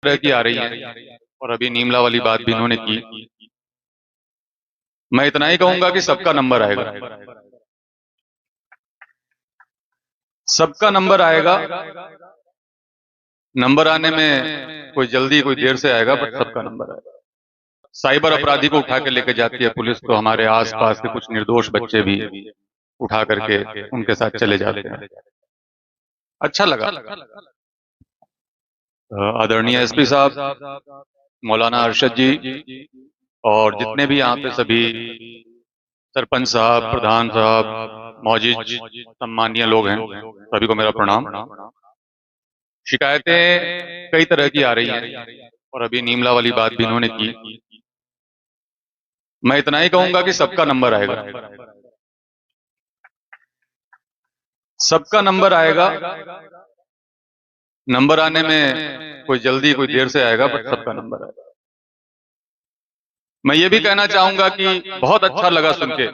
तरह की आ रही है और अभी नीमला वाली बात भी इन्होंने की। मैं इतना ही कहूंगा कि सबका नंबर आएगा, सबका नंबर आएगा। नंबर आने में कोई जल्दी कोई देर से आएगा, बट सबका नंबर आएगा। साइबर अपराधी को उठा के लेके जाती है पुलिस, तो हमारे आसपास के कुछ निर्दोष बच्चे भी उठा करके उनके साथ चले जाते हैं। अच्छा लगा। आदरणीय एसपी साहब, मौलाना अरशद जी, और जितने भी यहाँ पे सभी सरपंच साहब, प्रधान साहब, मौजिज सम्मानीय लोग हैं, सभी को मेरा प्रणाम। शिकायतें कई तरह की आ रही हैं और अभी नीमला वाली बात भी इन्होंने की। मैं इतना ही कहूंगा कि सबका नंबर आएगा, सबका नंबर आएगा। नंबर आने में कोई जल्दी कोई देर से आएगा, बट सबका नंबर आएगा। मैं ये भी कहना चाहूंगा कि बहुत अच्छा लगा सुन के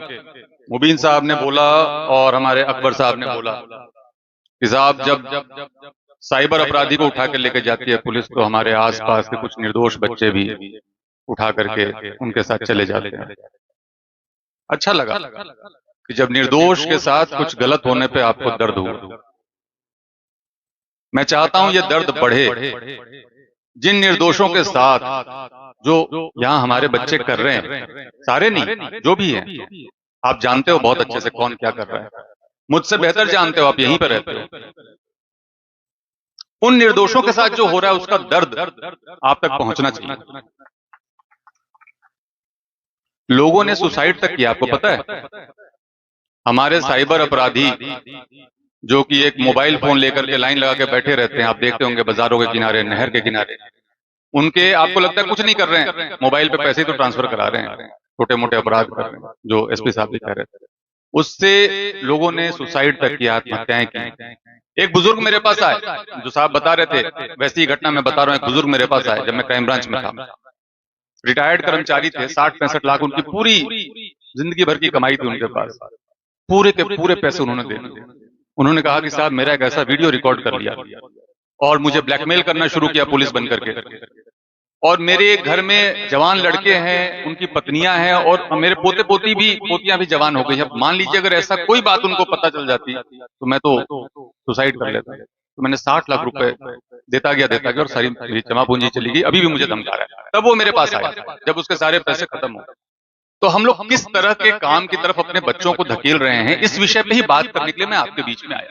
मुबीन साहब ने बोला और हमारे अकबर साहब ने बोला कि साहब जब साइबर अपराधी को उठा के लेके जाती है पुलिस, तो हमारे आसपास के कुछ निर्दोष बच्चे भी उठा करके उनके साथ चले जाते हैं। अच्छा लगा कि जब निर्दोष के साथ कुछ गलत होने पे आपको दर्द हुआ। मैं चाहता हूं ये दर्द बढ़े जिन निर्दोषों के साथ जो यहाँ हमारे बच्चे कर रहे हैं, सारे नहीं, जो भी हैं। आप जानते हो बहुत अच्छे से कौन क्या कर रहा है, मुझसे बेहतर जानते हो, आप यहीं पर रहते हो। उन निर्दोषों के साथ जो हो रहा है उसका दर्द आप तक पहुंचना चाहिए। लोगों ने सुसाइड तक किया, आपको पता है? हमारे साइबर अपराधी जो कि एक मोबाइल फोन लेकर के लाइन लगा के बैठे रहते हैं, आप देखते होंगे बाजारों के किनारे, नहर के किनारे, उनके आपको लगता है कुछ नहीं कर रहे हैं, मोबाइल पे पैसे तो ट्रांसफर करा रहे हैं, छोटे मोटे अपराध कर रहे हैं, जो एसपी साहब भी कह रहे थे। उससे लोगों ने सुसाइड तक किया, आत्महत्याएं की। एक बुजुर्ग मेरे पास आए, जो साहब बता रहे थे वैसी ही घटना मैं बता रहा हूँ। एक बुजुर्ग मेरे पास आए जब मैं क्राइम ब्रांच में था, रिटायर्ड कर्मचारी थे, 60-65 लाख उनकी पूरी जिंदगी भर की कमाई थी उनके पास, पूरे के पूरे पैसे उन्होंने दे दिए। उन्होंने कहा कि साहब मेरा एक ऐसा वीडियो रिकॉर्ड कर लिया और मुझे ब्लैकमेल करना शुरू किया पुलिस बन करके, और मेरे घर में जवान लड़के हैं, उनकी पत्नियां हैं, और मेरे पोते पोतियां भी जवान हो गई हैं। मान लीजिए अगर ऐसा कोई बात उनको पता चल जाती तो मैं तो सुसाइड कर लेता। तो मैंने 60 लाख रुपए देता गया और सारी मेरी जमा पूंजी चली गई। अभी भी मुझे धमका रहा है। तब वो मेरे पास आया जब उसके सारे पैसे खत्म हो। तो हम लोग किस तरह के काम की तरफ अपने बच्चों को धकेल रहे हैं, इस विषय पे ही बात करने के लिए मैं आपके बीच में आया।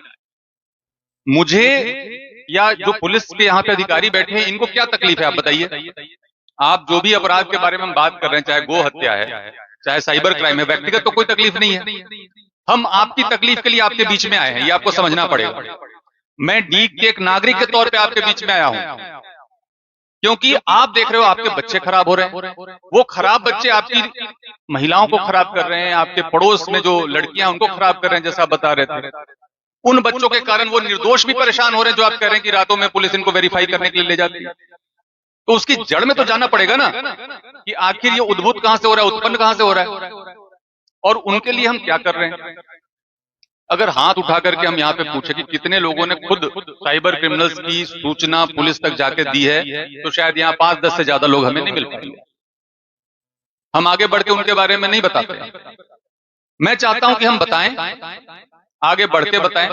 मुझे या जो पुलिस के यहाँ पे अधिकारी बैठे हैं, इनको क्या तकलीफ है आप बताइए? आप जो भी अपराध के बारे में हम बात कर रहे हैं, चाहे गो हत्या है, चाहे साइबर क्राइम है, व्यक्तिगत तो कोई तकलीफ नहीं है। हम आपकी तकलीफ के लिए आपके बीच में आए हैं, ये आपको समझना पड़ेगा। मैं डीग के एक नागरिक के तौर पे आपके बीच में आया हूं, क्योंकि आप देख रहे हो आपके बच्चे खराब हो रहे हैं। वो खराब बच्चे आपकी महिलाओं को खराब कर रहे हैं, आपके पड़ोस में जो लड़कियां उनको खराब कर रहे हैं, जैसा आप बता रहे थे। उन बच्चों के कारण वो निर्दोष भी परेशान हो रहे हैं, जो आप कह रहे हैं कि रातों में पुलिस इनको वेरीफाई करने के लिए ले जाती है। तो उसकी जड़ में तो जाना पड़ेगा ना, कि आखिर ये उद्भूत कहां से हो रहा है, उत्पन्न कहां से हो रहा है, और उनके लिए हम क्या कर रहे हैं। अगर हाथ उठा करके हम यहाँ पे पूछे कि कितने लोगों ने खुद साइबर क्रिमिनल्स की सूचना पुलिस तक जाके दी है, तो शायद यहाँ 5-10 से ज्यादा लोग हमें नहीं मिल पाएंगे। हम आगे बढ़ के उनके बारे में नहीं बताते। मैं चाहता हूं कि हम बताएं, आगे बढ़ के बताएं,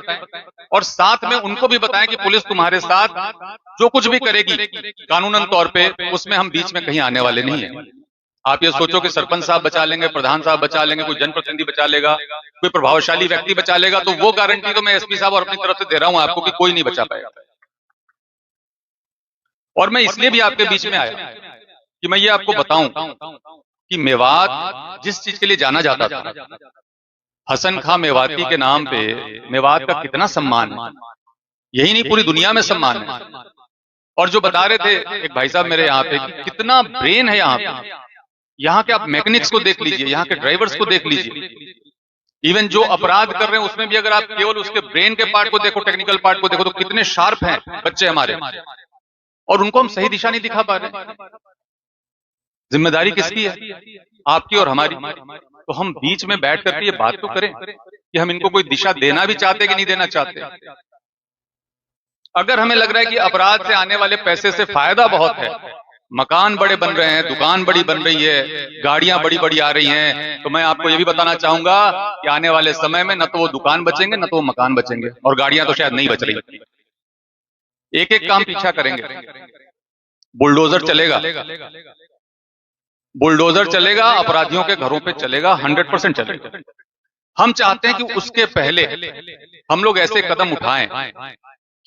और साथ में उनको भी बताएं कि पुलिस तुम्हारे साथ जो कुछ भी करेगी कानूनन तौर पे, उसमें हम बीच में कहीं आने वाले नहीं है। आप ये सोचो कि सरपंच साहब बचा लेंगे, प्रधान साहब बचा लेंगे, कोई जनप्रतिनिधि बचा लेगा, कोई प्रभावशाली व्यक्ति बचा लेगा, तो वो गारंटी तो मैं एसपी साहब और अपनी तरफ से दे रहा हूं आपको कि कोई नहीं बचा पाएगा। और मैं इसलिए भी आपके बीच में आया कि मैं ये आपको बताऊं कि मेवात जिस चीज के लिए जाना जाता था, हसन खां मेवाती के नाम पे मेवात का कितना सम्मान है, यही नहीं पूरी दुनिया में सम्मान है। और जो बता रहे थे एक भाई साहब मेरे यहाँ पे कि कितना ब्रेन है यहाँ पे, यहाँ के आप मैकेनिक्स को देख लीजिए, यहाँ के ड्राइवर्स को देख लीजिए, इवन जो अपराध कर रहे हैं उसमें भी अगर आप केवल उसके ब्रेन के पार्ट को देखो, टेक्निकल पार्ट को देखो, तो कितने शार्प हैं बच्चे हमारे, और उनको हम सही दिशा नहीं दिखा पा रहे। जिम्मेदारी किसकी है? आपकी और हमारी। तो हम बीच में बैठ करके ये बात तो करें कि हम इनको कोई दिशा देना भी चाहते कि नहीं देना चाहते। अगर हमें लग रहा है कि अपराध से आने वाले पैसे से फायदा बहुत है, मकान बड़े बन रहे हैं, दुकान बड़ी बन रही है, गाड़ियां बड़ी बड़ी आ रही हैं, तो मैं आपको यह भी बताना चाहूंगा कि आने वाले समय में न तो वो दुकान बचेंगे न तो वो मकान बचेंगे, और गाड़ियां तो शायद नहीं बच रही। एक एक काम पीछा करेंगे। बुलडोजर चलेगा, बुलडोजर चलेगा, अपराधियों के घरों पे चलेगा, 100% चलेगा। हम चाहते हैं कि उसके पहले हम लोग ऐसे कदम उठाएं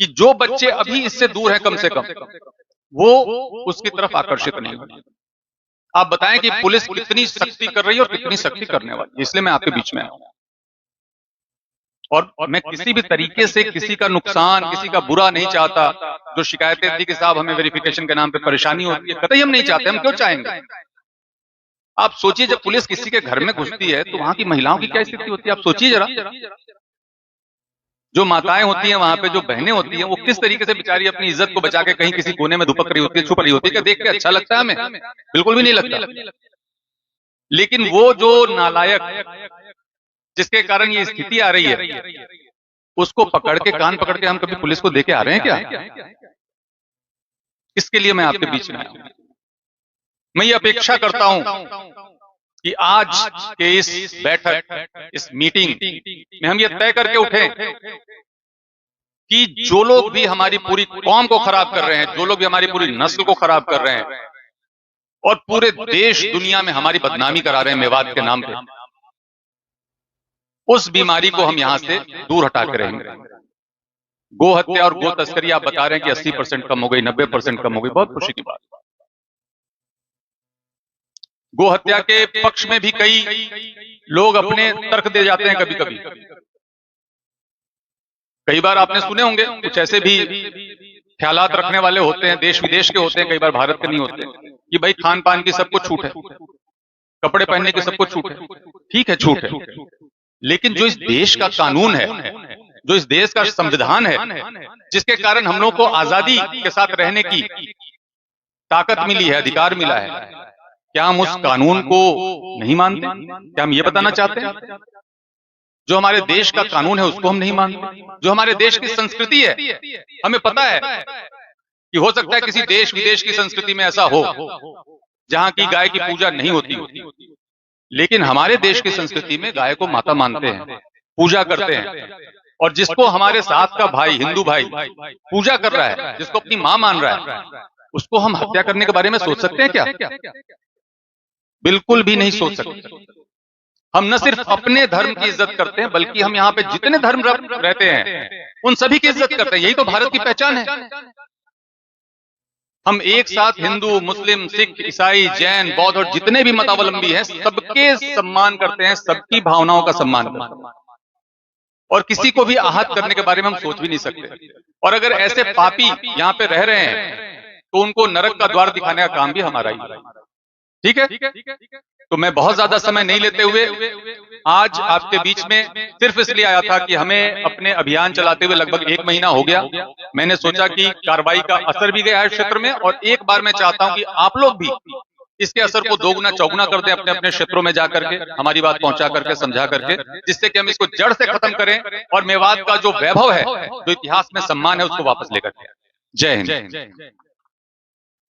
कि जो बच्चे अभी इससे दूर हैं कम से कम वो उसकी तरफ आकर्षित नहीं हो। आप बताएं कि पुलिस कितनी सख्ती कर रही है और कितनी सख्ती करने वाली है, इसलिए मैं आपके बीच में आया हूं। और मैं किसी भी तरीके से किसी का नुकसान, किसी का बुरा नहीं चाहता। जो शिकायतें थी कि साहब हमें वेरिफिकेशन के नाम पे परेशानी होती है, कतई हम नहीं चाहते। हम क्यों चाहेंगे? आप सोचिए, जब पुलिस किसी के घर में घुसती है तो वहां की महिलाओं की क्या स्थिति होती है, आप सोचिए जरा। जो माताएं होती हैं वहां पे, जो बहनें होती हैं, वो किस तरीके से बेचारी अपनी इज्जत को बचा के कहीं किसी कोने में दुपक रही होती है, छुप रही होती है। क्या देख के अच्छा लगता है हमें? बिल्कुल भी नहीं लगता। लेकिन वो जो नालायक जिसके कारण ये स्थिति आ रही है, उसको पकड़ के, कान पकड़ के हम कभी पुलिस को देके आ रहे हैं क्या? इसके लिए मैं आपके बीच में आया हूं। मैं ये अपेक्षा करता हूं कि आज के इस बैठक, इस मीटिंग में हम ये तय करके उठे कि जो लोग भी हमारी पूरी कौम को खराब कर रहे हैं, जो लोग भी हमारी पूरी नस्ल को खराब कर रहे हैं और पूरे देश दुनिया में हमारी बदनामी करा रहे हैं मेवात के नाम पे, उस बीमारी को हम यहां से दूर हटा के रहेंगे। गो हत्या और गो तस्करी आप बता रहे हैं कि 80% कम हो गई, 90% कम हो गई, बहुत खुशी की बात। गो हत्या के पक्ष में भी कई लोग अपने तर्क दे जाते हैं। कभी कभी कई बार आपने सुने होंगे, कुछ ऐसे भी ख्यालात रखने वाले होते हैं, देश विदेश के होते हैं, कई बार भारत के नहीं होते, कि भाई खान पान की सबको छूट है, कपड़े पहनने की सबको छूट है। ठीक है, छूट है, लेकिन जो इस देश का कानून है, जो इस देश का संविधान है, जिसके कारण हम लोग को आजादी के साथ रहने की ताकत मिली है, अधिकार मिला है, क्या हम उस कानून को नहीं मानते? क्या हम ये बताना चाहते हैं? जो हमारे देश का कानून है उसको हम नहीं मानते? जो हमारे देश की संस्कृति है, हमें पता है कि हो सकता है किसी देश विदेश की संस्कृति में ऐसा हो जहां की गाय की पूजा नहीं होती, लेकिन हमारे देश की संस्कृति में गाय को माता मानते हैं, पूजा करते हैं। और जिसको हमारे साथ का भाई, हिंदू भाई पूजा कर रहा है, जिसको अपनी मां मान रहा है, उसको हम हत्या करने के बारे में सोच सकते हैं क्या? बिल्कुल भी नहीं सोच सकते। हम न सिर्फ अपने धर्म की इज्जत करते हैं, बल्कि हम यहाँ पे जितने धर्म रहते हैं उन सभी की इज्जत करते हैं। यही तो भारत की पहचान है। हम एक साथ हिंदू, मुस्लिम, सिख, ईसाई, जैन, बौद्ध और जितने भी मतावलंबी हैं, सबके सम्मान करते हैं, सबकी भावनाओं का सम्मान करते हैं, और किसी को भी आहत करने के बारे में हम सोच भी नहीं सकते। और अगर ऐसे पापी यहाँ पे रह रहे हैं तो उनको नरक का द्वार दिखाने का काम भी हमारा ही है। ठीक है? तो मैं बहुत ज्यादा समय नहीं लेते हुए आज आपके बीच में सिर्फ इसलिए आया था कि हमें अपने अभियान चलाते हुए लगभग 1 महीना हो गया। मैंने सोचा कि कार्रवाई का असर भी गया है क्षेत्र में, और एक बार मैं चाहता हूं कि आप लोग भी इसके असर को दोगुना चौगुना कर दें अपने अपने क्षेत्रों में जाकर के, हमारी बात पहुंचा करके, समझा करके, जिससे कि हम इसको जड़ से खत्म करें और मेवात का जो वैभव है, जो इतिहास में सम्मान है, उसको वापस लेकर के। जय हिंद।